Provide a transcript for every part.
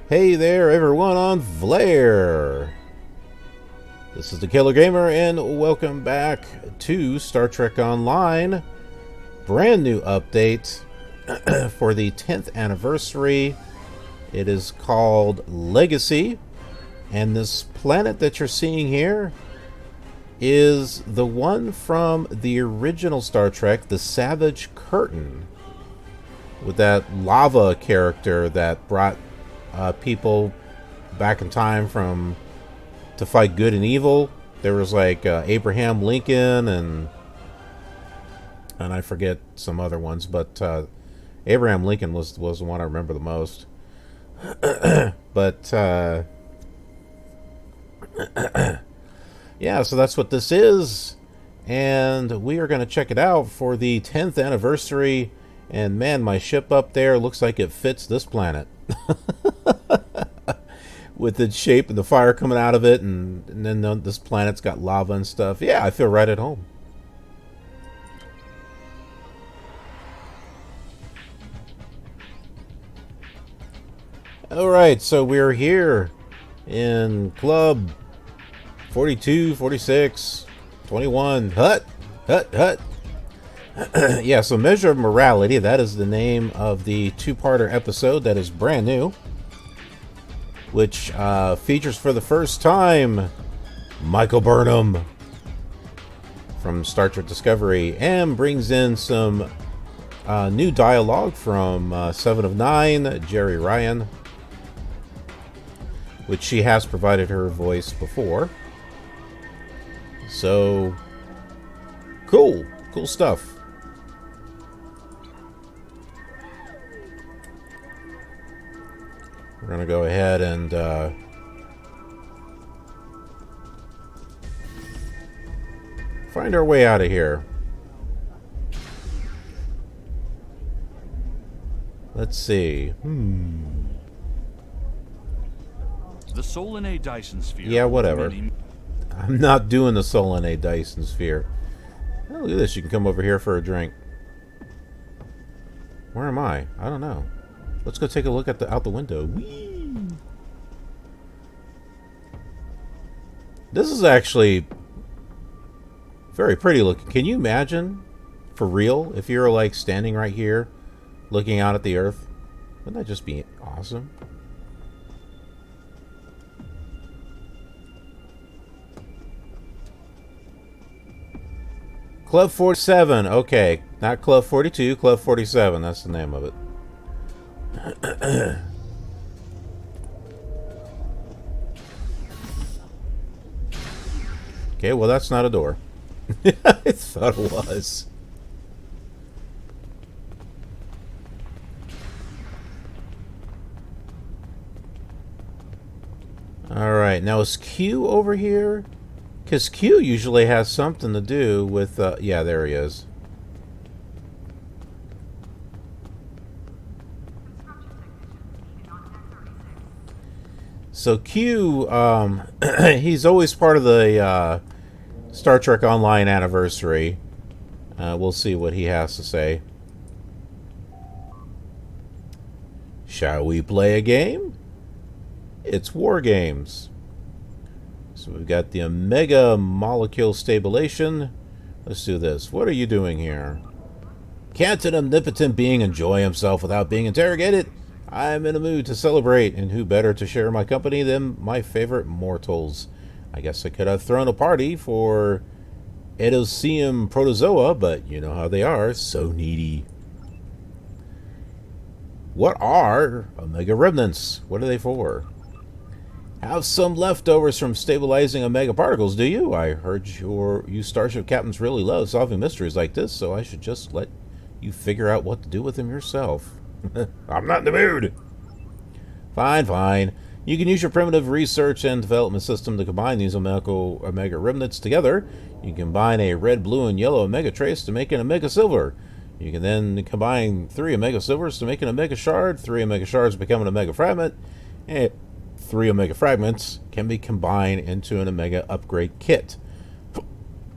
Hey there, everyone on Vlare. This is the Killer Gamer, and welcome back to Star Trek Online. Brand new update for the 10th anniversary. It is called Legacy, and this planet that you're seeing here is the one from the original Star Trek, the Savage Curtain, with that lava character that brought people back in time to fight good and evil. There was like Abraham Lincoln and I forget some other ones, but Abraham Lincoln was the one I remember the most. But yeah, so that's what this is, and we are going to check it out for the 10th anniversary. And man, my ship up there looks like it fits this planet. With its shape and the fire coming out of it, and then this planet's got lava and stuff. Yeah, I feel right at home. Alright, so we're here in Club 42, 46, 21. Hut! Yeah, so Measure of Morality, that is the name of the two-parter episode that is brand new, which features for the first time Michael Burnham from Star Trek Discovery, and brings in some new dialogue from 7 of 9, Jerry Ryan, which she has provided her voice before. So, cool stuff. We're going to go ahead and find our way out of here. Let's see. The Solanae Dyson Sphere. Yeah, whatever. I'm not doing the Solanae Dyson Sphere. Oh, look at this. You can come over here for a drink. Where am I? I don't know. Let's go take a look at out the window. Whee! This is actually very pretty looking. Can you imagine, for real, if you were like standing right here, looking out at the Earth? Wouldn't that just be awesome? Club 47. Okay, not Club 42. Club 47. That's the name of it. Okay, well that's not a door. I thought it was. Alright, now is Q over here? Because Q usually has something to do with, yeah, there he is. So Q, he's always part of the Star Trek Online anniversary. We'll see what he has to say. Shall we play a game? It's War Games. So we've got the Omega Molecule Stabilization. Let's do this. What are you doing here? Can't an omnipotent being enjoy himself without being interrogated? I'm in a mood to celebrate, and who better to share my company than my favorite mortals? I guess I could have thrown a party for Edoceum Protozoa, but you know how they are, so needy. What are Omega Remnants? What are they for? Have some leftovers from stabilizing Omega particles, do you? I heard you Starship captains really love solving mysteries like this, so I should just let you figure out what to do with them yourself. I'm not in the mood. Fine. You can use your primitive research and development system to combine these Omega remnants together. You can combine a red, blue, and yellow Omega trace to make an Omega Silver. You can then combine 3 Omega Silvers to make an Omega Shard. 3 Omega Shards become an Omega Fragment. And 3 Omega Fragments can be combined into an Omega Upgrade Kit.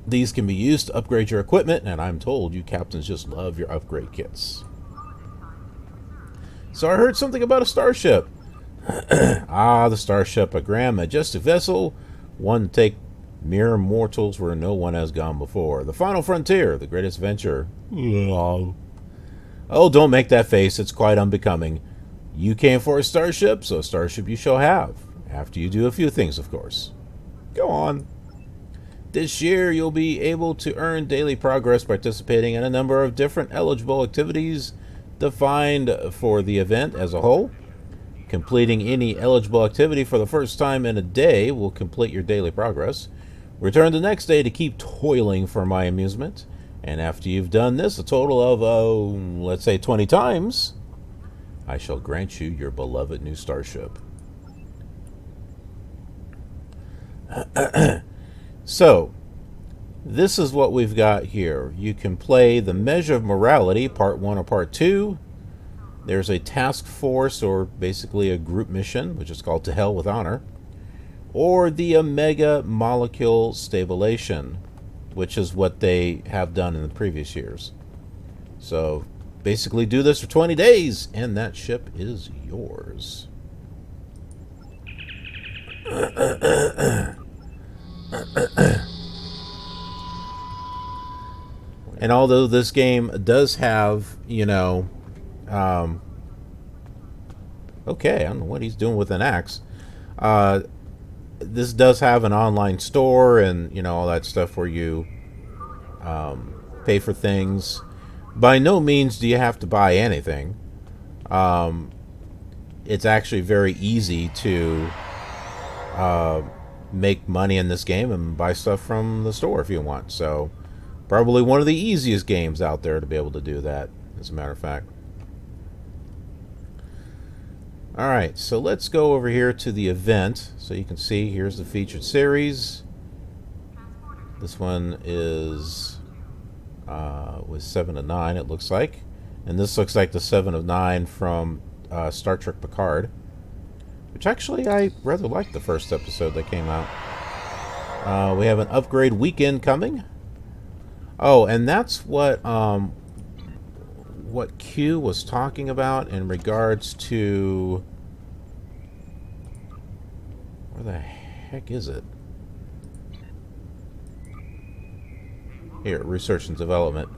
These can be used to upgrade your equipment, and I'm told you captains just love your upgrade kits. So I heard something about a starship. Ah, the starship, a grand majestic vessel, one to take mere mortals where no one has gone before. The final frontier, the greatest venture. Oh, don't make that face, it's quite unbecoming. You came for a starship, so a starship you shall have. After you do a few things, of course. Go on. This year, you'll be able to earn daily progress participating in a number of different eligible activities defined for the event as a whole. Completing any eligible activity for the first time in a day will complete your daily progress. Return the next day to keep toiling for my amusement. And after you've done this a total of, let's say 20 times, I shall grant you your beloved new starship. So, this is what we've got here. You can play the Measure of Morality, Part 1 or Part 2. There's a task force, or basically a group mission, which is called To Hell with Honor. Or the Omega Molecule Stabilization, which is what they have done in the previous years. So, basically do this for 20 days, and that ship is yours. And although this game does have, okay, I don't know what he's doing with an axe. This does have an online store and, all that stuff where you pay for things. By no means do you have to buy anything. It's actually very easy to make money in this game and buy stuff from the store if you want. So, probably one of the easiest games out there to be able to do that, as a matter of fact. Alright, so let's go over here to the event. So you can see, here's the featured series. This one is was 7 of 9, it looks like. And this looks like the 7 of 9 from Star Trek Picard. Which actually, I rather liked the first episode that came out. We have an upgrade weekend coming. Oh, and that's what Q was talking about in regards to... Where the heck is it? Here, research and development.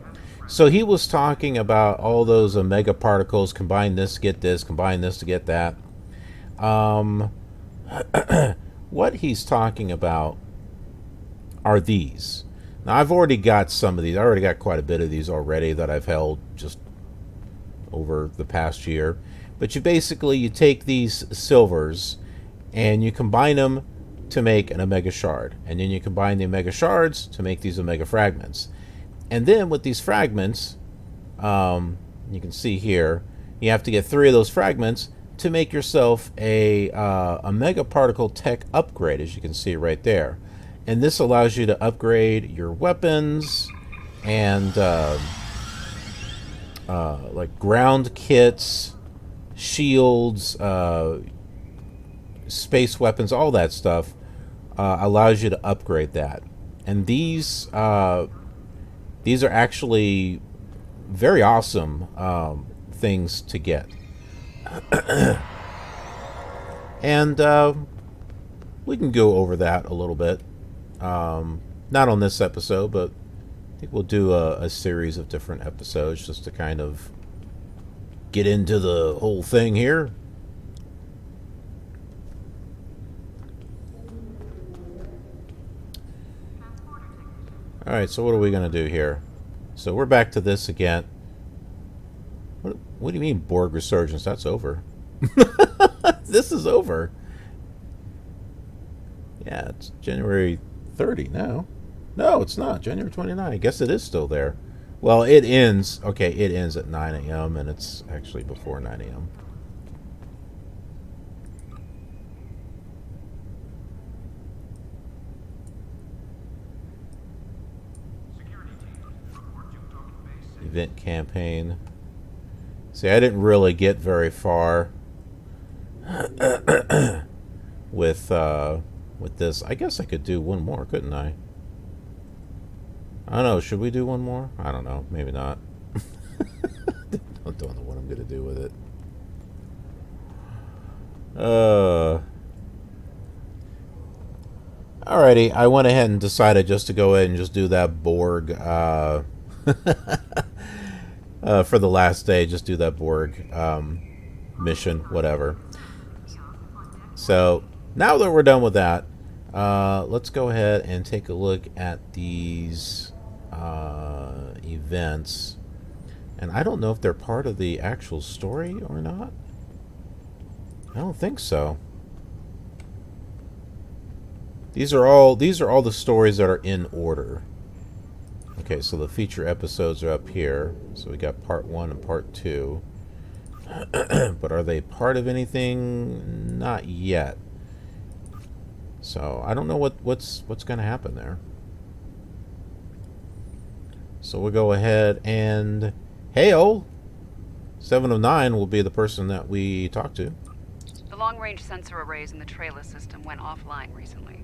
So he was talking about all those omega particles, combine this to get this, combine this to get that. What he's talking about are these. Now, I've already got some of these. I already got quite a bit of these already that I've held just over the past year. But you take these silvers and you combine them to make an omega shard. And then you combine the omega shards to make these omega fragments. And then with these fragments, you can see here, you have to get 3 of those fragments to make yourself a omega particle tech upgrade, as you can see right there. And this allows you to upgrade your weapons and like ground kits, shields, space weapons, all that stuff allows you to upgrade that. And these are actually very awesome things to get. And we can go over that a little bit. Not on this episode, but I think we'll do a series of different episodes just to kind of get into the whole thing here. Alright, so what are we going to do here? So we're back to this again. What do you mean Borg Resurgence? That's over. This is over. Yeah, it's January 30 now. No, it's not. January 29. I guess it is still there. Well, it ends. Okay, it ends at 9 a.m. and it's actually before 9 a.m. Event campaign. See, I didn't really get very far with this. I guess I could do one more, couldn't I? I don't know. Should we do one more? I don't know. Maybe not. I don't know what I'm going to do with it. Alrighty, I went ahead and decided just to go ahead and just do that Borg for the last day. Just do that Borg mission, whatever. So now that we're done with that, let's go ahead and take a look at these events. And I don't know if they're part of the actual story or not. I don't think so. These are all the stories that are in order. Okay, so the feature episodes are up here. So we got part 1 and part 2. But are they part of anything? Not yet. So I don't know what's going to happen there. So we'll go ahead and hail. 7 of 9 will be the person that we talk to. The long-range sensor arrays in the trailer system went offline recently.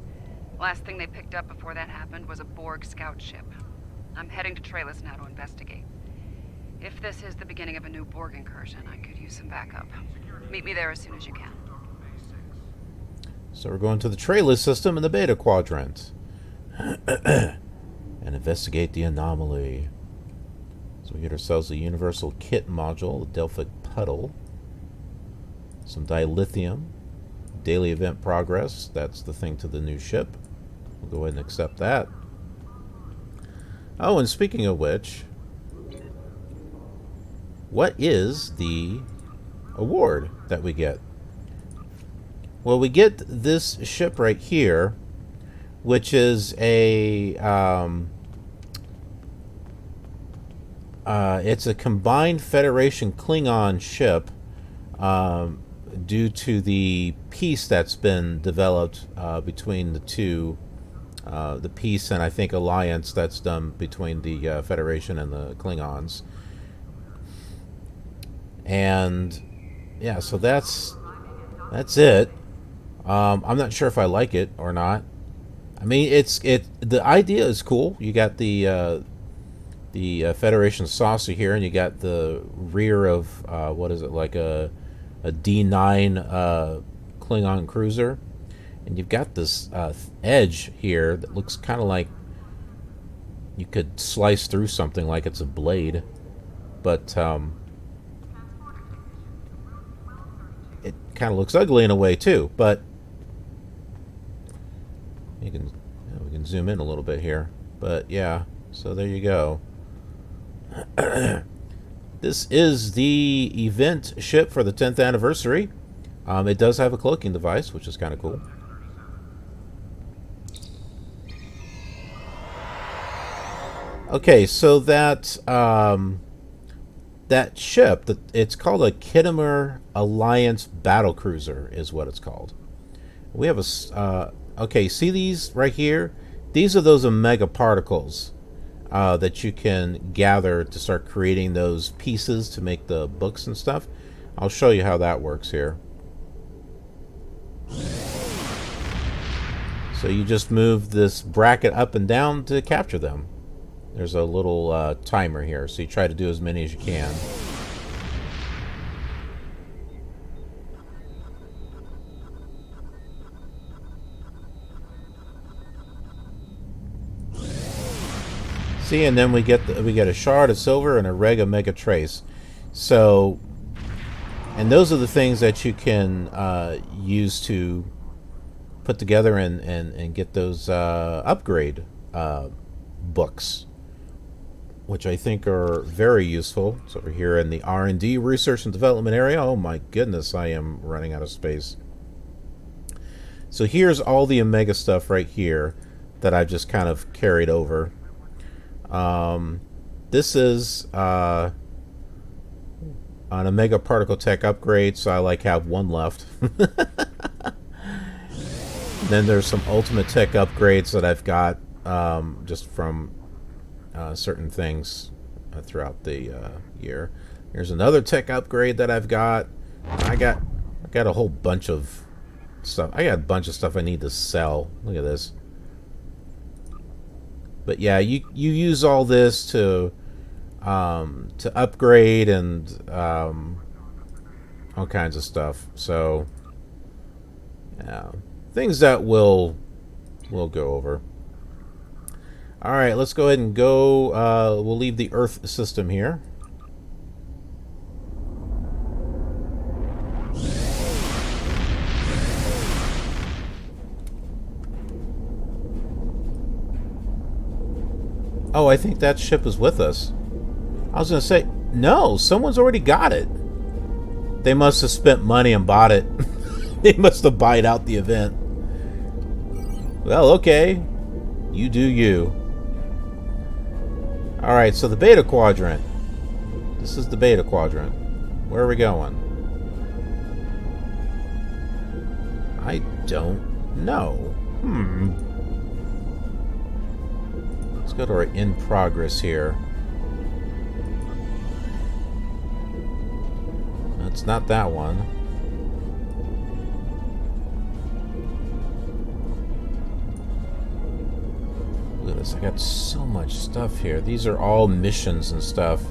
Last thing they picked up before that happened was a Borg scout ship. I'm heading to Trailers now to investigate. If this is the beginning of a new Borg incursion, I could use some backup. Meet me there as soon as you can. So we're going to the trailer system in the Beta Quadrant. And investigate the anomaly. So we get ourselves a Universal Kit module, the Delphic Puddle. Some dilithium. Daily event progress. That's the thing to the new ship. We'll go ahead and accept that. Oh, and speaking of which, what is the award that we get? Well, we get this ship right here, which is a it's a combined Federation Klingon ship due to the peace that's been developed between the two, the peace and I think alliance that's done between the Federation and the Klingons. And yeah, so that's it. I'm not sure if I like it or not. I mean, the idea is cool. You got the Federation saucer here, and you got the rear of what is it, like a D9 Klingon cruiser, and you've got this edge here that looks kind of like you could slice through something like it's a blade, but it kind of looks ugly in a way too. But we can zoom in a little bit here. But yeah, so there you go. This is the event ship for the 10th anniversary. It does have a cloaking device, which is kind of cool. Okay, so that that ship, it's called a Kittimer Alliance Battlecruiser, is what it's called. We have a okay. See these right here? These are those omega particles that you can gather to start creating those pieces to make the books and stuff. I'll show you how that works here. So you just move this bracket up and down to capture them. There's a little timer here, so you try to do as many as you can. See, and then we get a shard of silver and a reg of mega trace. So, and those are the things that you can use to put together and get those upgrade books, which I think are very useful. So we're here in the R&D, research and development area. Oh my goodness, I am running out of space. So here's all the Omega stuff right here that I've just kind of carried over. This is an Omega Particle Tech upgrade, so I have one left. Then there's some Ultimate Tech upgrades that I've got just from certain things throughout the year. Here's another tech upgrade that I've got. I got a whole bunch of stuff. I got a bunch of stuff I need to sell. Look at this. But yeah, you use all this to upgrade and all kinds of stuff. So Things that we'll go over. All right, let's go ahead and go. We'll leave the Earth system here. Oh, I think that ship is with us. I was going to say, no, someone's already got it. They must have spent money and bought it. They must have bought out the event. Well, okay. You do you. Alright, so the Beta Quadrant. This is the Beta Quadrant. Where are we going? I don't know. Let's go to our in progress here. It's not that one. Look at this. I got so much stuff here. These are all missions and stuff.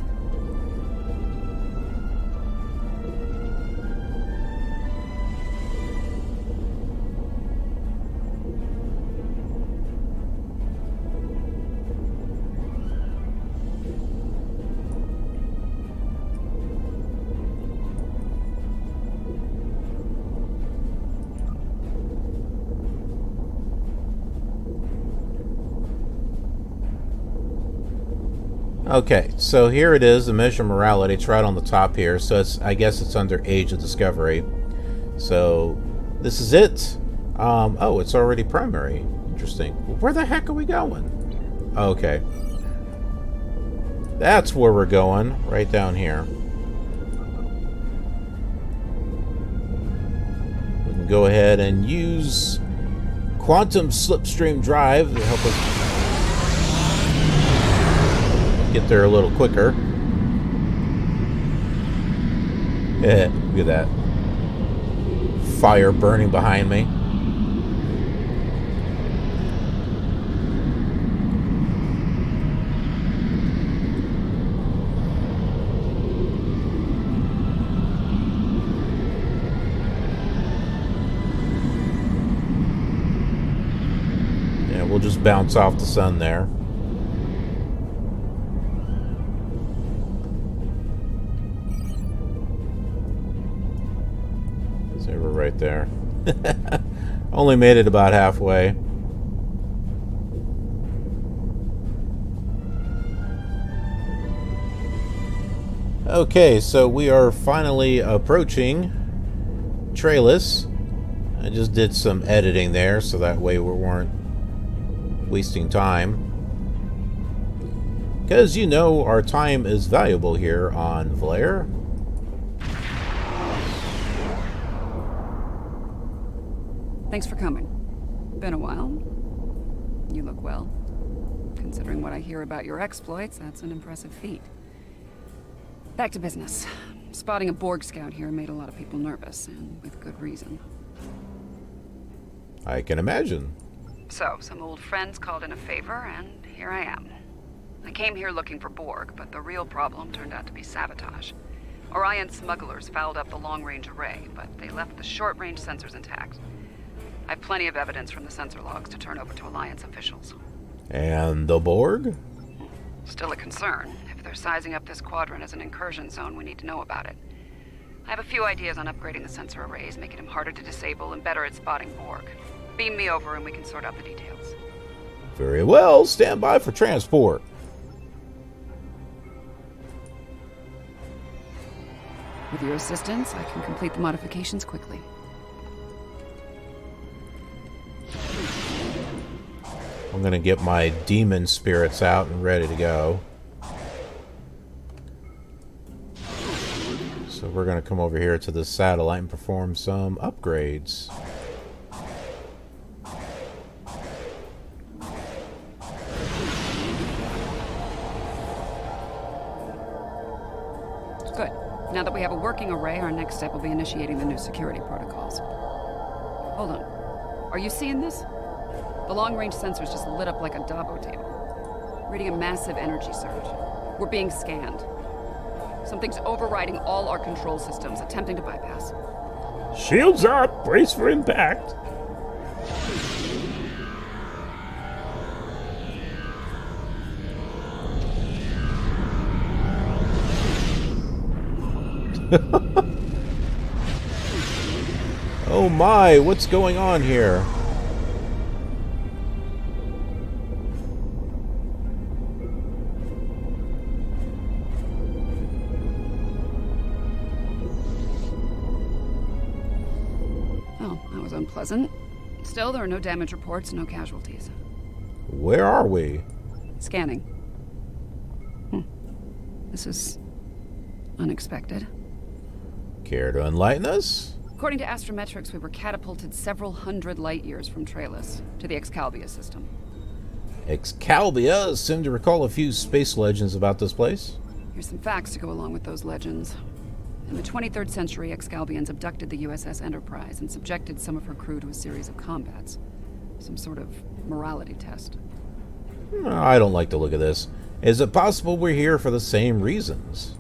Okay, so here it is, the measure of morality. It's right on the top here. So it's, I guess it's under Age of Discovery. So this is it. Oh, it's already primary. Interesting. Where the heck are we going? Okay. That's where we're going, right down here. We can go ahead and use quantum slipstream drive to help us get there a little quicker. Yeah, look at that. Fire burning behind me. Yeah, we'll just bounce off the sun there. Right there. Only made it about halfway. Okay, so we are finally approaching Trailus. I just did some editing there so that way we weren't wasting time. Because you know our time is valuable here on Vlare. Thanks for coming. Been a while. You look well. Considering what I hear about your exploits, that's an impressive feat. Back to business. Spotting a Borg scout here made a lot of people nervous, and with good reason. I can imagine. So, some old friends called in a favor, and here I am. I came here looking for Borg, but the real problem turned out to be sabotage. Orion smugglers fouled up the long-range array, but they left the short-range sensors intact. I have plenty of evidence from the sensor logs to turn over to Alliance officials. And the Borg? Still a concern. If they're sizing up this quadrant as an incursion zone, we need to know about it. I have a few ideas on upgrading the sensor arrays, making them harder to disable and better at spotting Borg. Beam me over and we can sort out the details. Very well. Stand by for transport. With your assistance, I can complete the modifications quickly. I'm going to get my demon spirits out and ready to go. So we're going to come over here to the satellite and perform some upgrades. Good. Now that we have a working array, our next step will be initiating the new security protocols. Hold on. Are you seeing this? The long-range sensors just lit up like a Dabo table, reading a massive energy surge. We're being scanned. Something's overriding all our control systems, attempting to bypass. Shields up! Brace for impact! Oh my, what's going on here? Oh, that was unpleasant. Still, there are no damage reports, no casualties. Where are we? Scanning. This is unexpected. Care to enlighten us? According to astrometrics, we were catapulted several hundred light years from Trailus to the Excalibur system. Excalibur seem to recall a few space legends about this place. Here's some facts to go along with those legends. In the 23rd century, Excalbians abducted the USS Enterprise and subjected some of her crew to a series of combats. Some sort of morality test. I don't like the look of this. Is it possible we're here for the same reasons?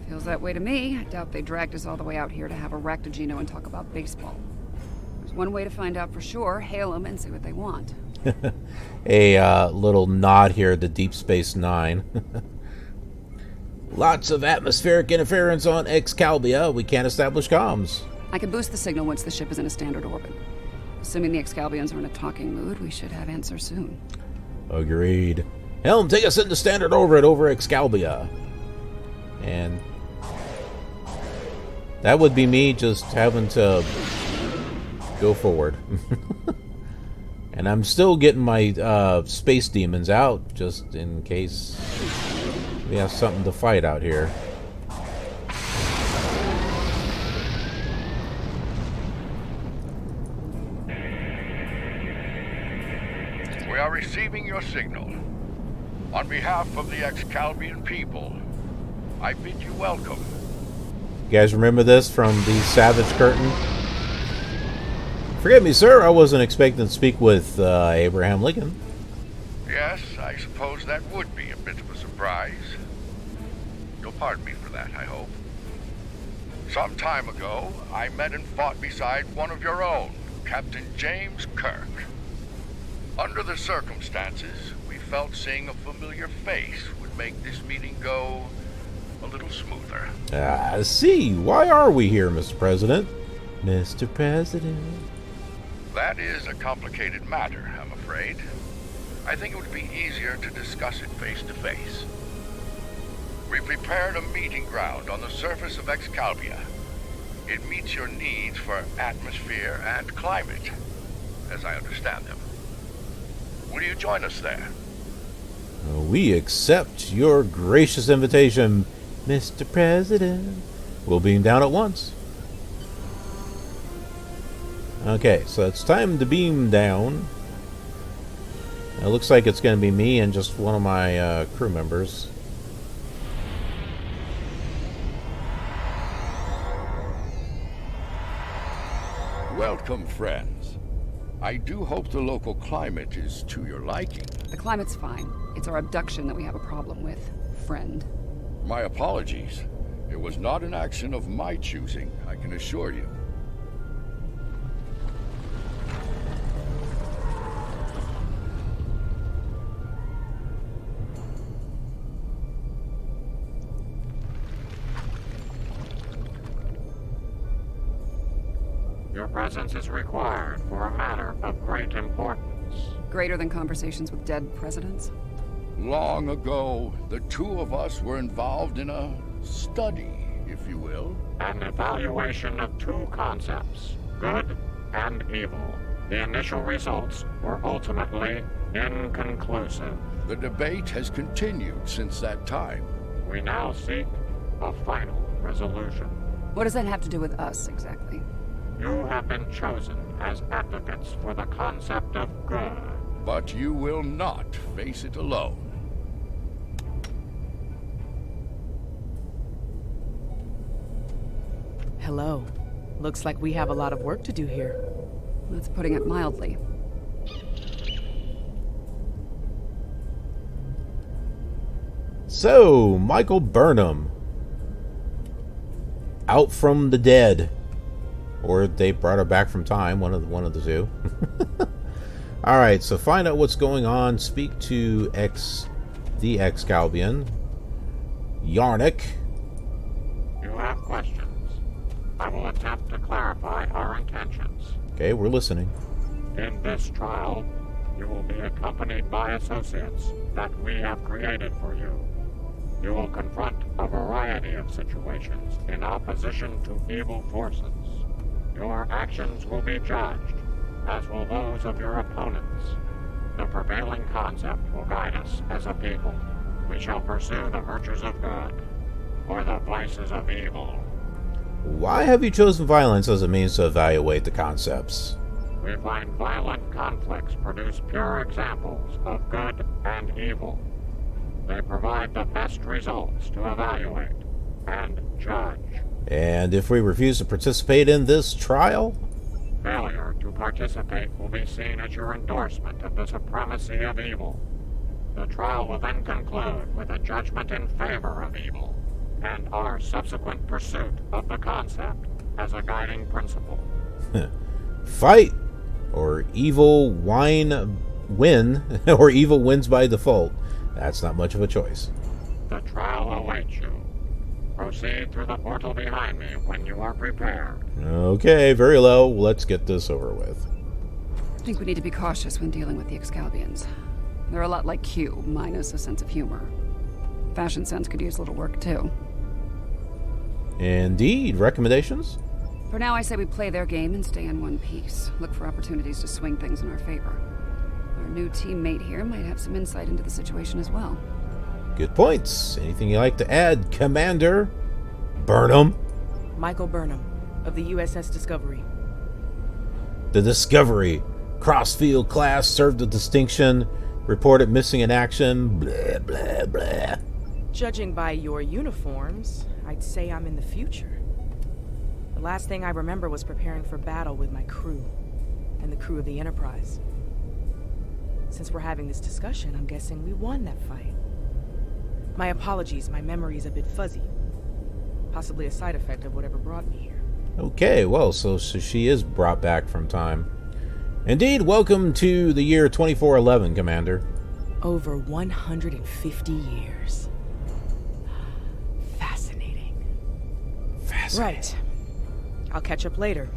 Feels that way to me. I doubt they dragged us all the way out here to have a ractogino and talk about baseball. There's one way to find out for sure. Hail them and see what they want. A little nod here to Deep Space Nine. Lots of atmospheric interference on Excalibur. We can't establish comms. I can boost the signal once the ship is in a standard orbit. Assuming the Excalbians are in a talking mood, we should have answers soon. Agreed. Helm, take us into standard orbit over Excalibur. And that would be me just having to go forward. And I'm still getting my space demons out, just in case we have something to fight out here. We are receiving your signal. On behalf of the Excalbian people, I bid you welcome. You guys remember this from the Savage Curtain? Forgive me, sir, I wasn't expecting to speak with Abraham Lincoln. Yes, I suppose that would be a bit of a surprise. You'll pardon me for that, I hope. Some time ago, I met and fought beside one of your own, Captain James Kirk. Under the circumstances, we felt seeing a familiar face would make this meeting go a little smoother. I see. Why are we here, Mr. President? Mr. President. That is a complicated matter, I'm afraid. I think it would be easier to discuss it face to face. We prepared a meeting ground on the surface of Excalibur. It meets your needs for atmosphere and climate, as I understand them. Will you join us there? We accept your gracious invitation, Mr. President. We'll beam down at once. Okay, so it's time to beam down. It looks like it's going to be me and just one of my crew members. Welcome, friends. I do hope the local climate is to your liking. The climate's fine. It's our abduction that we have a problem with, friend. My apologies. It was not an action of my choosing, I can assure you. Your presence is required for a matter of great importance. Greater than conversations with dead presidents? Long ago, the two of us were involved in a study, if you will. An evaluation of two concepts, good and evil. The initial results were ultimately inconclusive. The debate has continued since that time. We now seek a final resolution. What does that have to do with us, exactly? You have been chosen as advocates for the concept of good. But you will not face it alone. Hello. Looks like we have a lot of work to do here. That's putting it mildly. So, Michael Burnham. Out from the dead. Or they brought her back from time, one of the two. Alright, so find out what's going on. Speak to the Excalbion. Yarnik. You have questions. I will attempt to clarify our intentions. Okay, we're listening. In this trial, you will be accompanied by associates that we have created for you. You will confront a variety of situations in opposition to evil forces. Your actions will be judged, as will those of your opponents. The prevailing concept will guide us as a people. We shall pursue the virtues of good, or the vices of evil. Why have you chosen violence as a means to evaluate the concepts? We find violent conflicts produce pure examples of good and evil. They provide the best results to evaluate and judge. And if we refuse to participate in this trial? Failure to participate will be seen as your endorsement of the supremacy of evil. The trial will then conclude with a judgment in favor of evil, and our subsequent pursuit of the concept as a guiding principle. Fight! Or evil win, or evil wins by default. That's not much of a choice. The trial awaits you. Proceed through the portal behind me when you are prepared. Okay, very low. Let's get this over with. I think we need to be cautious when dealing with the Excalbions. They're a lot like Q, minus a sense of humor. Fashion sense could use a little work, too. Indeed. Recommendations? For now, I say we play their game and stay in one piece. Look for opportunities to swing things in our favor. Our new teammate here might have some insight into the situation as well. Good points. Anything you'd like to add, Commander Burnham? Michael Burnham, of the USS Discovery. The Discovery. Crossfield class, served with distinction. Reported missing in action. Blah, blah, blah. Judging by your uniforms, I'd say I'm in the future. The last thing I remember was preparing for battle with my crew, and the crew of the Enterprise. Since we're having this discussion, I'm guessing we won that fight. My apologies, my memory's a bit fuzzy. Possibly a side effect of whatever brought me here. Okay, well, so she is brought back from time. Indeed, welcome to the year 2411, Commander. Over 150 years. Fascinating. Right. I'll catch up later,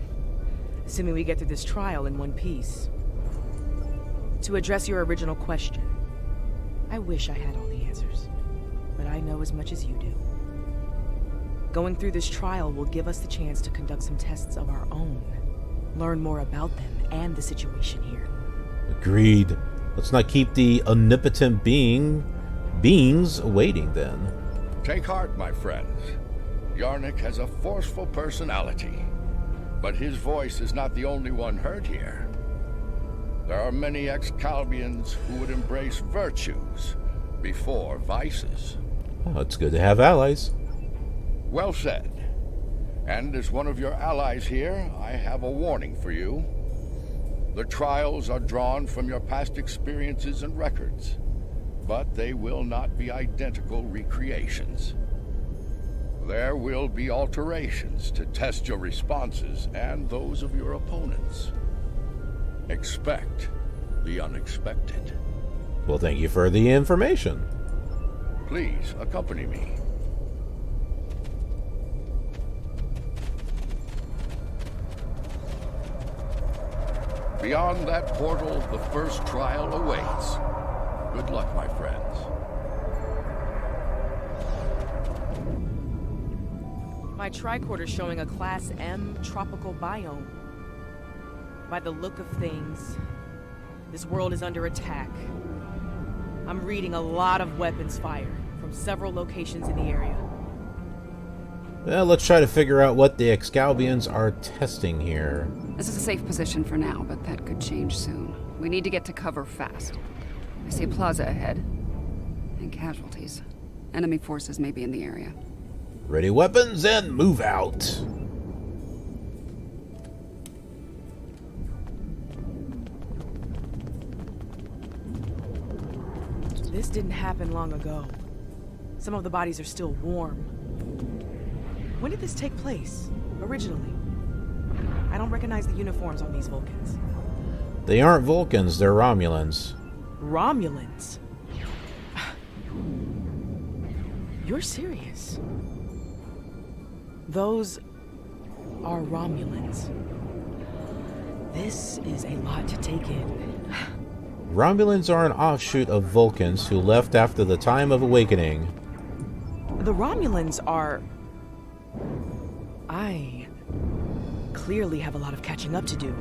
assuming we get through this trial in one piece. To address your original question, I wish I had all the answers, but I know as much as you do. Going through this trial will give us the chance to conduct some tests of our own, learn more about them and the situation here. Agreed. Let's not keep the omnipotent beings waiting then. Take heart, my friends. Yarnik has a forceful personality, but his voice is not the only one heard here. There are many Excalbians who would embrace virtues before vices. Oh, it's good to have allies. Well said. And as one of your allies here, I have a warning for you. The trials are drawn from your past experiences and records, but they will not be identical recreations. There will be alterations to test your responses and those of your opponents. Expect the unexpected. Well, thank you for the information. Please accompany me. Beyond that portal, the first trial awaits. Good luck, my friends. My tricorder's showing a Class M tropical biome. By the look of things, this world is under attack. I'm reading a lot of weapons fire from several locations in the area. Well, let's try to figure out what the Excalbians are testing here. This is a safe position for now, but that could change soon. We need to get to cover fast. I see a plaza ahead. And casualties. Enemy forces may be in the area. Ready weapons and move out. This didn't happen long ago. Some of the bodies are still warm. When did this take place, originally? I don't recognize the uniforms on these Vulcans. They aren't Vulcans, they're Romulans. Romulans? You're serious? Those are Romulans. This is a lot to take in. Romulans are an offshoot of Vulcans who left after the Time of Awakening. The Romulans are... I clearly have a lot of catching up to do.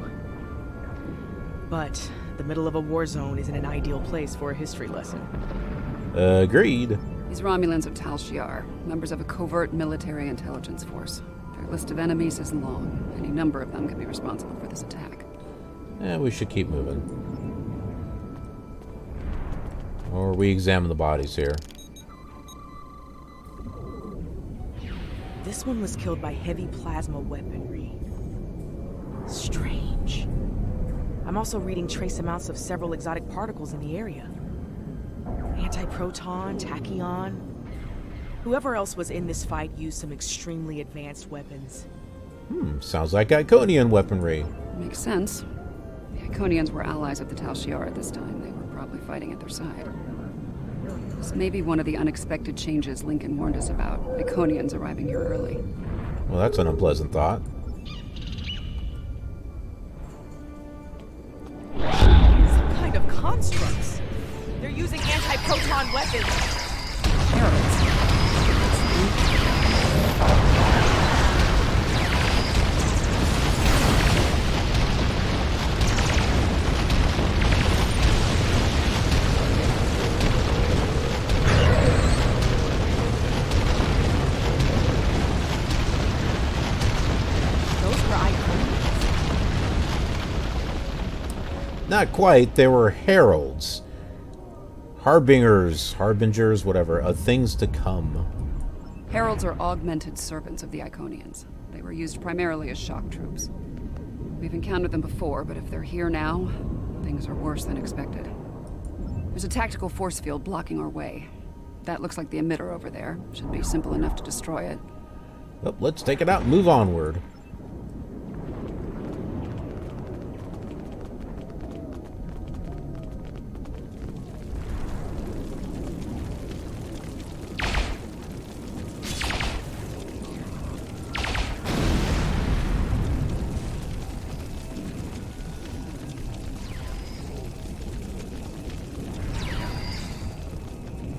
But the middle of a war zone isn't an ideal place for a history lesson. Agreed. These Romulans are Tal Shiar, members of a covert military intelligence force. Their list of enemies is long. Any number of them could be responsible for this attack. We should keep moving. Or we examine the bodies here. This one was killed by heavy plasma weaponry. Strange. I'm also reading trace amounts of several exotic particles in the area. Anti-proton, tachyon. Whoever else was in this fight used some extremely advanced weapons. Sounds like Iconian weaponry. Makes sense. The Iconians were allies of the Tal Shiar at this time. They were probably fighting at their side. This may be one of the unexpected changes Lincoln warned us about. Iconians arriving here early. Well, that's an unpleasant thought. Some kind of constructs. They're using anti-proton weapons. Heralds. Not quite. They were heralds. Harbingers, whatever, of things to come. Heralds are augmented servants of the Iconians. They were used primarily as shock troops. We've encountered them before, but if they're here now, things are worse than expected. There's a tactical force field blocking our way. That looks like the emitter over there. Should be simple enough to destroy it. Well, let's take it out and move onward.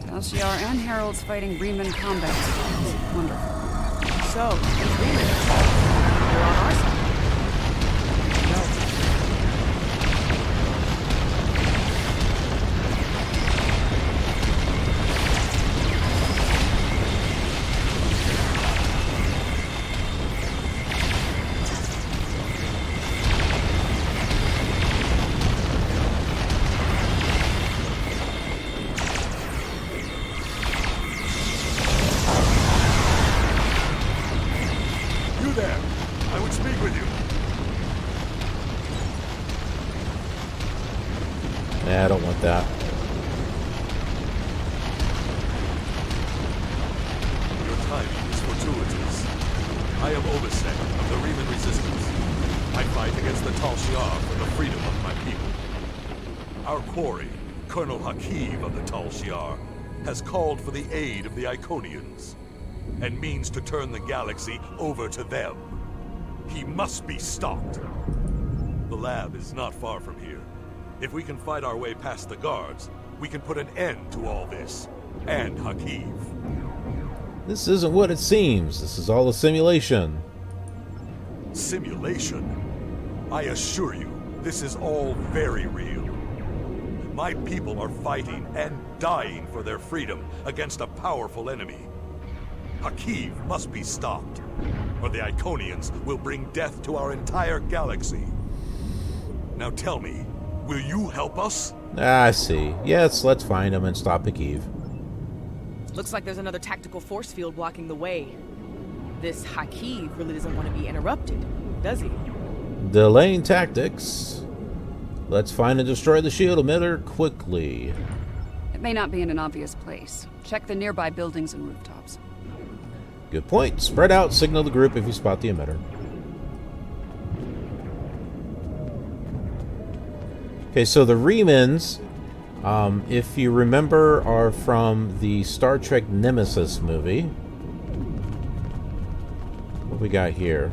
Tal Shiar and Heralds fighting Reman combat squads. Wonderful. So, these Romulans, they're on our side. No. I don't want that. Your timing is fortuitous. I am Obisek of the Reman Resistance. I fight against the Tal Shiar for the freedom of my people. Our quarry, Colonel Hakiv of the Tal Shiar, has called for the aid of the Iconians, and means to turn the galaxy over to them. He must be stopped. The lab is not far from here. If we can fight our way past the guards, we can put an end to all this. And Hakiv. This isn't what it seems. This is all a simulation. Simulation? I assure you, this is all very real. My people are fighting and dying for their freedom against a powerful enemy. Hakiv must be stopped, or the Iconians will bring death to our entire galaxy. Now tell me, will you help us? I see. Yes, let's find him and stop Hakiv. Looks like there's another tactical force field blocking the way. This Hakiv really doesn't want to be interrupted, does he? Delaying tactics. Let's find and destroy the shield emitter quickly. It may not be in an obvious place. Check the nearby buildings and rooftops. Good point. Spread out, signal the group if you spot the emitter. Okay, so the Romulans, if you remember, are from the Star Trek Nemesis movie. What we got here?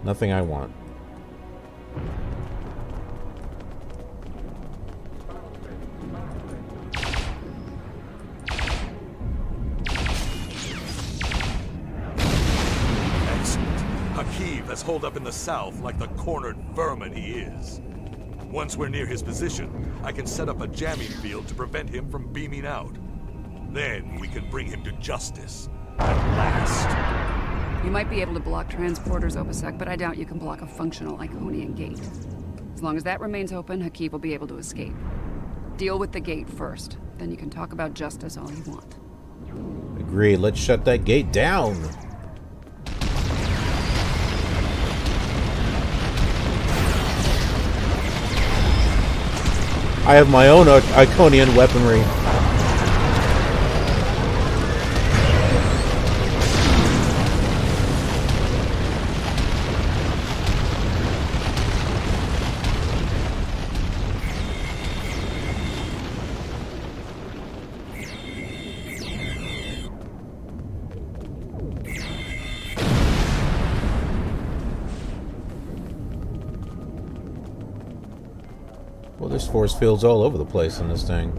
Nothing I want. Hakeem has holed up in the south like the cornered vermin he is. Once we're near his position, I can set up a jamming field to prevent him from beaming out. Then we can bring him to justice. At last. You might be able to block transporters, Obasek, but I doubt you can block a functional Iconian gate. As long as that remains open, Hakeem will be able to escape. Deal with the gate first. Then you can talk about justice all you want. Agreed. Let's shut that gate down. I have my own Iconian weaponry. Well, there's force fields all over the place in this thing.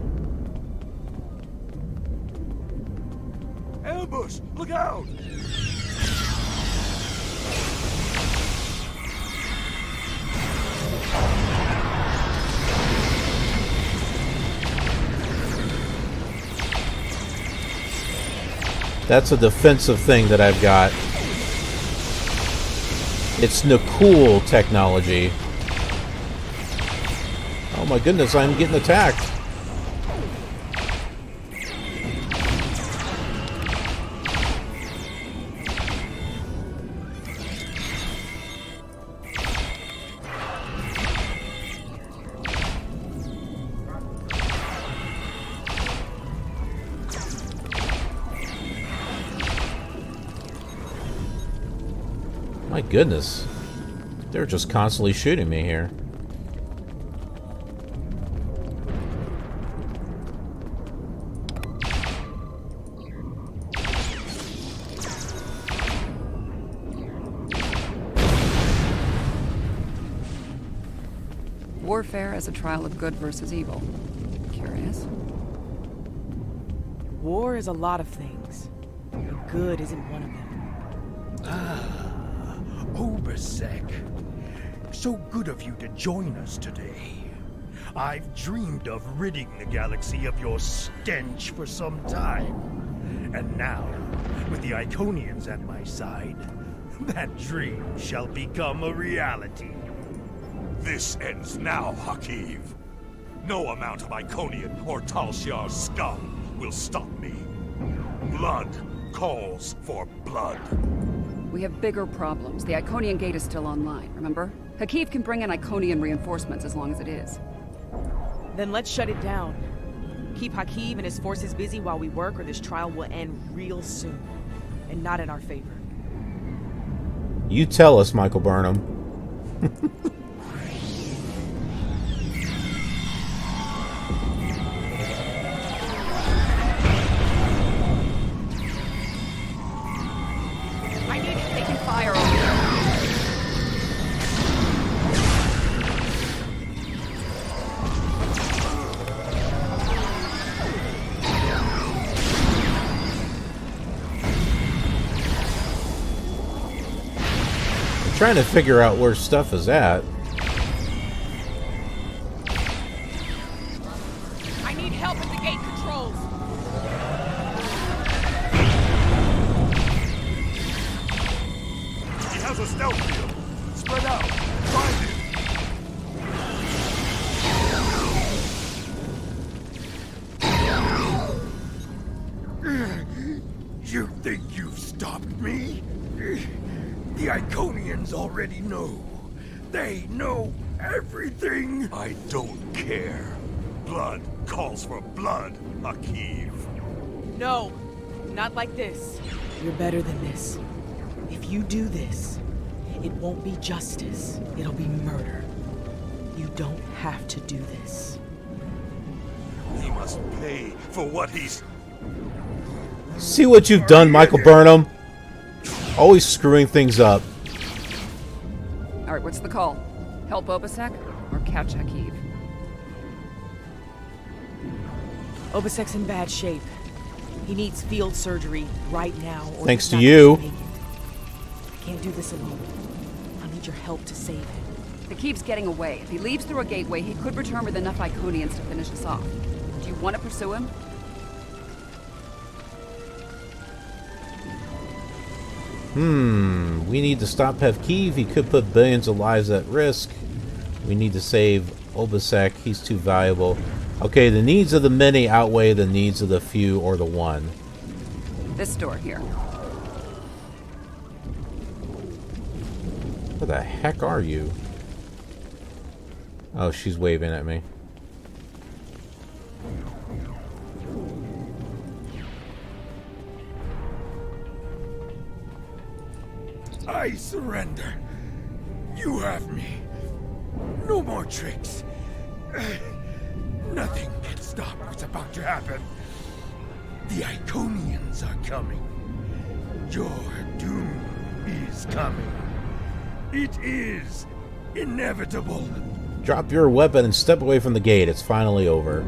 Ambush! Look out! That's a defensive thing that I've got. It's Nakul technology. Oh my goodness, I'm getting attacked. My goodness. They're just constantly shooting me here. Warfare as a trial of good versus evil. Curious? War is a lot of things, but good isn't one of them. Obasek. So good of you to join us today. I've dreamed of ridding the galaxy of your stench for some time. And now, with the Iconians at my side, that dream shall become a reality. This ends now, Hakeem. No amount of Iconian or Tal Shiar's scum will stop me. Blood calls for blood. We have bigger problems. The Iconian gate is still online, remember? Hakeem can bring in Iconian reinforcements as long as it is. Then let's shut it down. Keep Hakeem and his forces busy while we work, or this trial will end real soon. And not in our favor. You tell us, Michael Burnham. Trying to figure out where stuff is at. I need help at the gate controls. He has a stealth field. Spread out. Find him. You think you've stopped me? The Iconians already know. They know everything. I don't care. Blood calls for blood, Hakeem. No, not like this. You're better than this. If you do this, it won't be justice. It'll be murder. You don't have to do this. He must pay for what he's... See what you've done, Michael Burnham. Always screwing things up. All right, what's the call? Help Obasek or catch Akiv? Obasek's in bad shape. He needs field surgery right now. Or Thanks he's to not you. gonna make it. I can't do this alone. I'll need your help to save him. Akiv's getting away. If he leaves through a gateway, he could return with enough Iconians to finish us off. Do you want to pursue him? We need to stop Akiv. He could put billions of lives at risk. We need to save Obasek. He's too valuable. Okay, the needs of the many outweigh the needs of the few or the one. This door here. Where the heck are you? Oh, she's waving at me. I surrender. You have me. No more tricks. Nothing can stop what's about to happen. The Iconians are coming. Your doom is coming. It is inevitable. Drop your weapon and step away from the gate. It's finally over.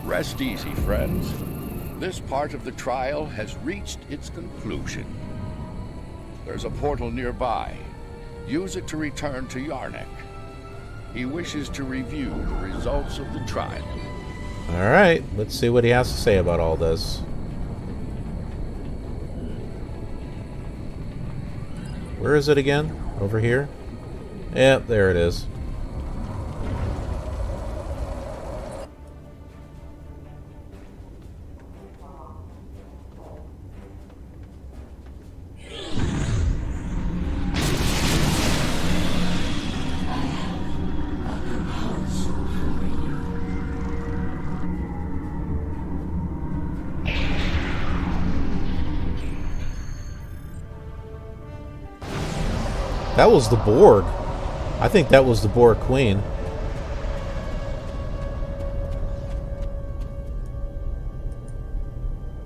Rest easy, friends. This part of the trial has reached its conclusion. There's a portal nearby. Use it to return to Yarnek. He wishes to review the results of the trial. Alright, let's see what he has to say about all this. Where is it again? Over here? Yep, there it is. That was the Borg. I think that was the Borg Queen.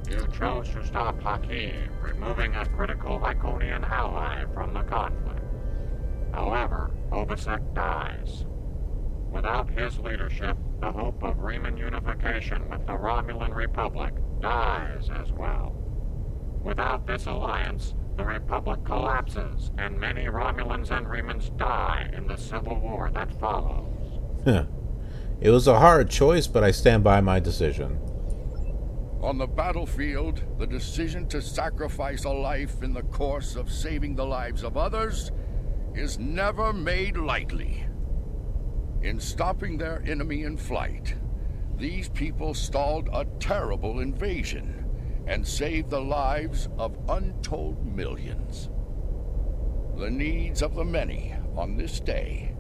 You chose to stop Hakim, removing a critical Iconian ally from the conflict. However, Obasek dies. Without his leadership, the hope of Reman unification with the Romulan Republic dies as well. Without this alliance, the Republic collapses, and many Romulans and Remans die in the civil war that follows. It was a hard choice, but I stand by my decision. On the battlefield, the decision to sacrifice a life in the course of saving the lives of others is never made lightly. In stopping their enemy in flight, these people stalled a terrible invasion and saved the lives of untold millions. The needs of the many on this day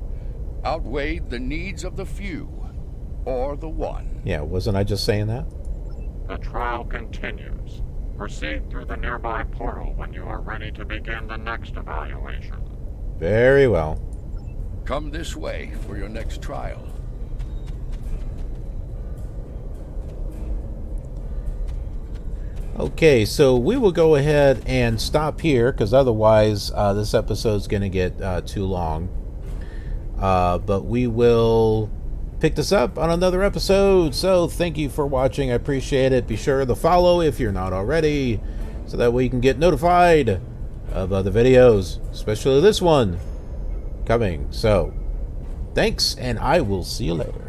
outweighed the needs of the few or the one. Yeah, wasn't I just saying that? The trial continues. Proceed through the nearby portal when you are ready to begin the next evaluation. Very well. Come this way for your next trial. Okay, so we will go ahead and stop here, because otherwise this episode's going to get too long. But we will pick this up on another episode. So thank you for watching. I appreciate it. Be sure to follow if you're not already, so that way you can get notified of other videos, especially this one coming. So thanks, and I will see you later.